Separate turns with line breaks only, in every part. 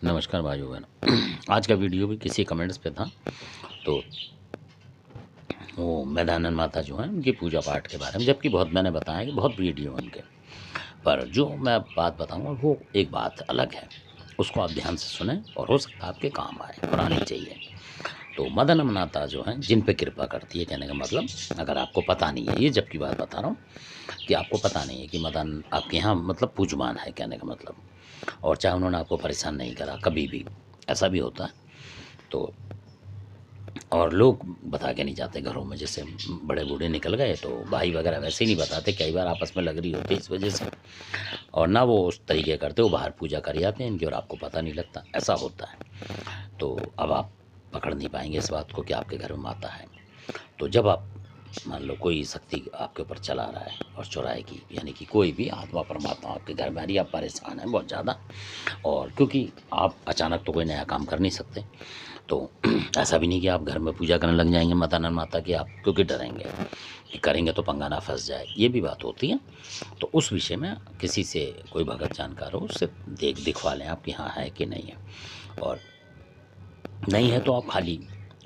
नमस्कार भाइयों बहनों। आज का वीडियो भी किसी कमेंट्स पे था। तो वो मैदानंद माता जो हैं उनकी पूजा पाठ के बारे में, जबकि बहुत मैंने बताया कि बहुत वीडियो उनके, पर जो मैं बात बताऊंगा वो एक बात अलग है। उसको आप ध्यान से सुने और हो सकता है आपके काम आए और आनी चाहिए। तो मदन माता जो हैं जिन पे कृपा करती है, कहने का मतलब अगर आपको पता नहीं है, ये जबकि बात बता रहा हूँ कि आपको पता नहीं है कि मदन आपके यहाँ मतलब पूजमान है, कहने का मतलब, और चाहे उन्होंने आपको परेशान नहीं करा कभी भी, ऐसा भी होता है। तो और लोग बता के नहीं जाते घरों में, जैसे बड़े बूढ़े निकल गए तो भाई वगैरह वैसे ही नहीं बताते, कई बार आपस में लग रही होती है इस वजह से, और ना वो उस तरीके करते, वो बाहर पूजा कर आते हैं इनकी और आपको पता नहीं लगता, ऐसा होता है। तो अब आप पकड़ नहीं पाएंगे इस बात को कि आपके घर में माता है। तो जब आप मान लो कोई शक्ति आपके ऊपर चला रहा है और चुराएगी, यानी कि कोई भी आत्मा परमात्मा आपके घर में आ रही है, आप परेशान हैं बहुत ज़्यादा, और क्योंकि आप अचानक तो कोई नया काम कर नहीं सकते, तो ऐसा भी नहीं कि आप घर में पूजा करने लग जाएंगे मदानंद माता की, आप क्योंकि डरेंगे कि करेंगे तो पंगा ना फंस जाए, ये भी बात होती है। तो उस विषय में किसी से कोई भगत जानकार हो उससे दिखवा लें आप कि हाँ है कि नहीं है, और नहीं है तो आप खाली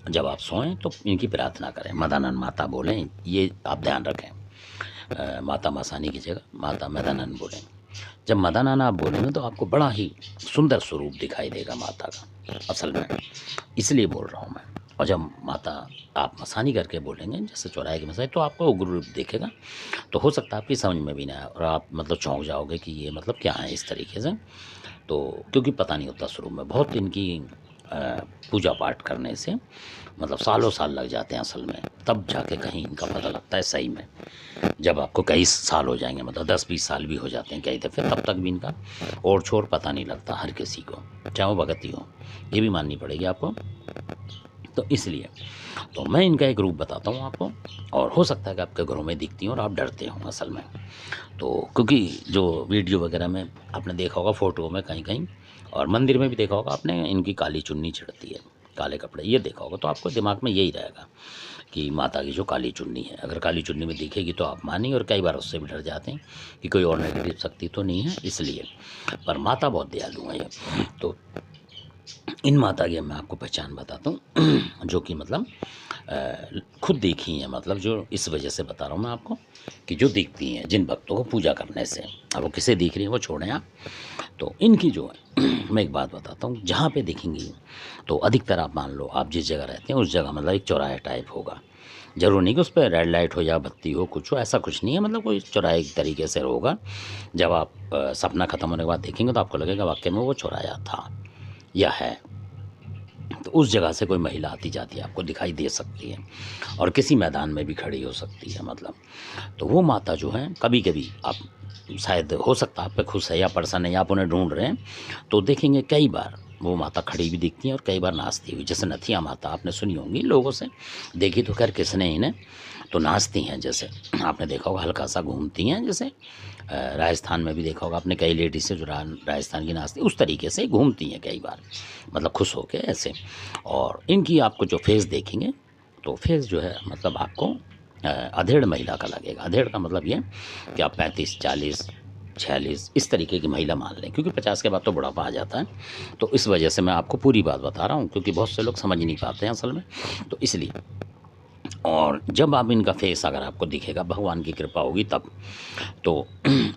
जब आप सोएं तो इनकी प्रार्थना करें, मदानंद माता बोलें, ये आप ध्यान रखें। माता मसानी की जगह माता मदानंद बोलें। जब मदानंद आप बोलेंगे तो आपको बड़ा ही सुंदर स्वरूप दिखाई देगा माता का असल में, इसलिए बोल रहा हूँ मैं। और जब माता आप मसानी करके बोलेंगे, जैसे चौराहे की मसाई, तो आपको उग्र रूप दिखेगा, तो हो सकता है आपकी समझ में भी ना आए और आप मतलब चौंक जाओगे कि ये मतलब क्या है इस तरीके से। तो क्योंकि पता नहीं होता शुरू में, बहुत इनकी अ, पूजा पाठ करने से मतलब सालों साल लग जाते हैं असल में, तब जाके कहीं इनका पता लगता है सही में। जब आपको कई साल हो जाएंगे, मतलब 10-20 साल भी हो जाते हैं कई दफ़े, तब तक भी इनका ओर छोर पता नहीं लगता हर किसी को, चाहे वो भगत ही हो, ये भी माननी पड़ेगी आपको। तो इसलिए तो मैं इनका एक रूप बताता हूँ आपको, और हो सकता है कि आपके घरों में दिखती हो और आप डरते हो असल में। तो क्योंकि जो वीडियो वगैरह में आपने देखा होगा, फ़ोटो में कहीं कहीं, और मंदिर में भी देखा होगा आपने, इनकी काली चुन्नी चढ़ती है, काले कपड़े, ये देखा होगा, तो आपको दिमाग में यही रहेगा कि माता की जो काली चुन्नी है, अगर काली चुन्नी में दिखेगी तो आप मानिए, और कई बार उससे भी डर जाते हैं कि कोई और नेगेटिव शक्ति तो नहीं है इसलिए। पर माता बहुत दयालु है ये। तो इन माता की मैं आपको पहचान बताता हूँ जो कि मतलब खुद देखी हैं, मतलब जो इस वजह से बता रहा हूँ मैं आपको कि जो दिखती हैं जिन भक्तों को पूजा करने से, अब वो किसे दिख रही हैं वो छोड़ें आप। तो इनकी जो है मैं एक बात बताता हूँ, जहाँ पे दिखेंगी तो अधिकतर आप मान लो आप जिस जगह रहते हैं उस जगह मतलब एक चौराहे टाइप होगा, जरूर नहीं कि उस पर रेड लाइट हो या बत्ती हो, कुछ हो, ऐसा कुछ नहीं है, मतलब कोई चौराहे एक तरीके से होगा। जब आप सपना ख़त्म होने के बाद देखेंगे तो आपको लगेगा वाकई में वो चौराया था या है। तो उस जगह से कोई महिला आती जाती आपको दिखाई दे सकती है, और किसी मैदान में भी खड़ी हो सकती है मतलब। तो वो माता जो है कभी कभी आप शायद हो सकता है आप पे खुश है या प्रसन्न है या आप उन्हें ढूंढ रहे हैं, तो देखेंगे कई बार वो माता खड़ी भी दिखती हैं और कई बार नाचती हुई, जैसे नथिया माता आपने सुनी होंगी लोगों से, देखी तो खैर किसने इन्हें, तो नाचती हैं, जैसे आपने देखा होगा हल्का सा घूमती हैं, जैसे राजस्थान में भी देखा होगा आपने कई लेडीज़ से जो राजस्थान की नाचती उस तरीके से घूमती हैं कई बार, मतलब खुश होके ऐसे। और इनकी आपको जो फेस देखेंगे तो फेस जो है मतलब आपको अधेड़ महिला का लगेगा। अधेड़ का मतलब ये कि आप 35, 40, 46 इस तरीके की महिला मान लें, क्योंकि 50 के बाद तो बुढ़ापा आ जाता है। तो इस वजह से मैं आपको पूरी बात बता रहा हूँ, क्योंकि बहुत से लोग समझ नहीं पाते हैं असल में, तो इसलिए। और जब आप इनका फेस अगर आपको दिखेगा, भगवान की कृपा होगी तब, तो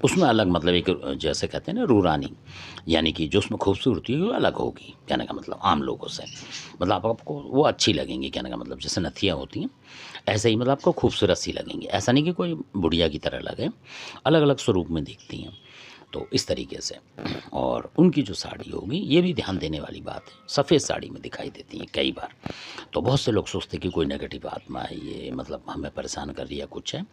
उसमें अलग मतलब एक जैसे कहते हैं ना रूरानी, यानी कि जो उसमें खूबसूरती है वो अलग होगी, कहने का मतलब आम लोगों से, मतलब आपको वो अच्छी लगेंगी, कहने का मतलब जैसे नथिया होती हैं ऐसे ही, मतलब आपको खूबसूरत सी लगेंगी, ऐसा नहीं कि कोई बुढ़िया की तरह लगे, अलग अलग स्वरूप में दिखती हैं। तो इस तरीके से। और उनकी जो साड़ी होगी, ये भी ध्यान देने वाली बात है, सफ़ेद साड़ी में दिखाई देती हैं कई बार। तो बहुत से लोग सोचते हैं कि कोई नेगेटिव आत्मा है ये, मतलब हमें परेशान कर रही है कुछ है,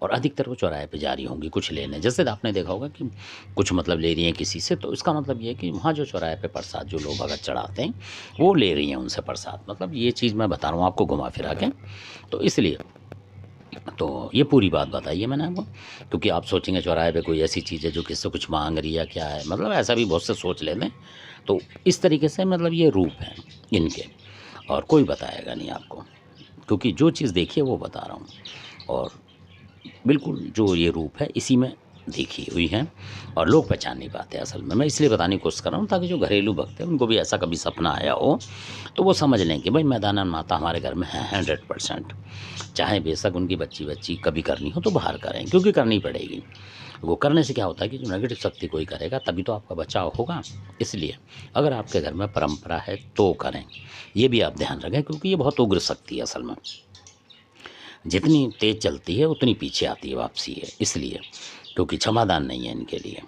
और अधिकतर वो चौराहे पे जा रही होंगी कुछ लेने, जैसे आपने देखा होगा कि कुछ मतलब ले रही हैं किसी से, तो इसका मतलब ये है कि वहाँ जो चौराहे पे प्रसाद जो लोग भगत चढ़ाते हैं वो ले रही हैं उनसे प्रसाद, मतलब ये चीज़ मैं बता रहा हूँ आपको घुमा फिरा के। तो इसलिए तो ये पूरी बात बताई है मैंने आपको, क्योंकि आप सोचेंगे चौराहे पे कोई ऐसी चीज़ है जो किससे कुछ मांग रही है क्या है, मतलब ऐसा भी बहुत से सोच लेते हैं। तो इस तरीके से मतलब ये रूप हैं इनके, और कोई बताएगा नहीं आपको, क्योंकि जो चीज़ देखी है वो बता रहा हूँ। और बिल्कुल जो ये रूप है इसी में देखी हुई हैं और लोग पहचान नहीं पाते असल में। मैं इसलिए बताने की कोशिश कर रहा हूँ ताकि जो घरेलू भक्त हैं उनको भी ऐसा कभी सपना आया हो तो वो समझ लें कि भाई मैदानन माता हमारे घर में है 100%। चाहे बेशक उनकी बच्ची कभी करनी हो तो बाहर करें, क्योंकि करनी पड़ेगी। वो करने से क्या होता है कि जो नेगेटिव शक्ति कोई करेगा तभी तो आपका बचाव होगा। इसलिए अगर आपके घर में परंपरा है तो करें, ये भी आप ध्यान रखें, क्योंकि ये बहुत उग्र शक्ति है असल में। जितनी तेज़ चलती है उतनी पीछे आती है, वापसी है। इसलिए क्योंकि क्षमादान नहीं है इनके लिए,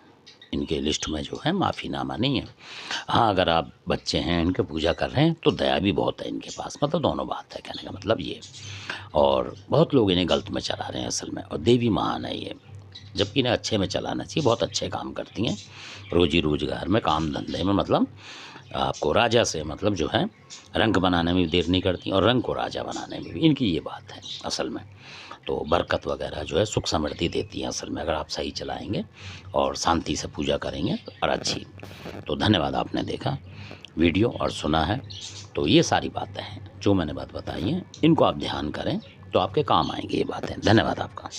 इनके लिस्ट में जो है माफ़ीनामा नहीं है। हाँ, अगर आप बच्चे हैं इनके पूजा कर रहे हैं तो दया भी बहुत है इनके पास, मतलब दोनों बात है, कहने का मतलब ये। और बहुत लोग इन्हें गलत में चला रहे हैं असल में, और देवी महान है ये, जबकि इन्हें अच्छे में चलाना चाहिए। बहुत अच्छे काम करती हैं रोजी रोजगार में, काम धंधे में, मतलब आपको राजा से मतलब जो है रंग बनाने में भी देर नहीं करती और रंग को राजा बनाने में भी, इनकी ये बात है असल में। तो बरकत वगैरह जो है सुख समृद्धि देती है असल में, अगर आप सही चलाएंगे और शांति से पूजा करेंगे और अच्छी। तो धन्यवाद, आपने देखा वीडियो और सुना है। तो ये सारी बातें हैं जो मैंने बात बताई हैं, इनको आप ध्यान करें तो आपके काम आएंगी ये बातें। धन्यवाद आपका।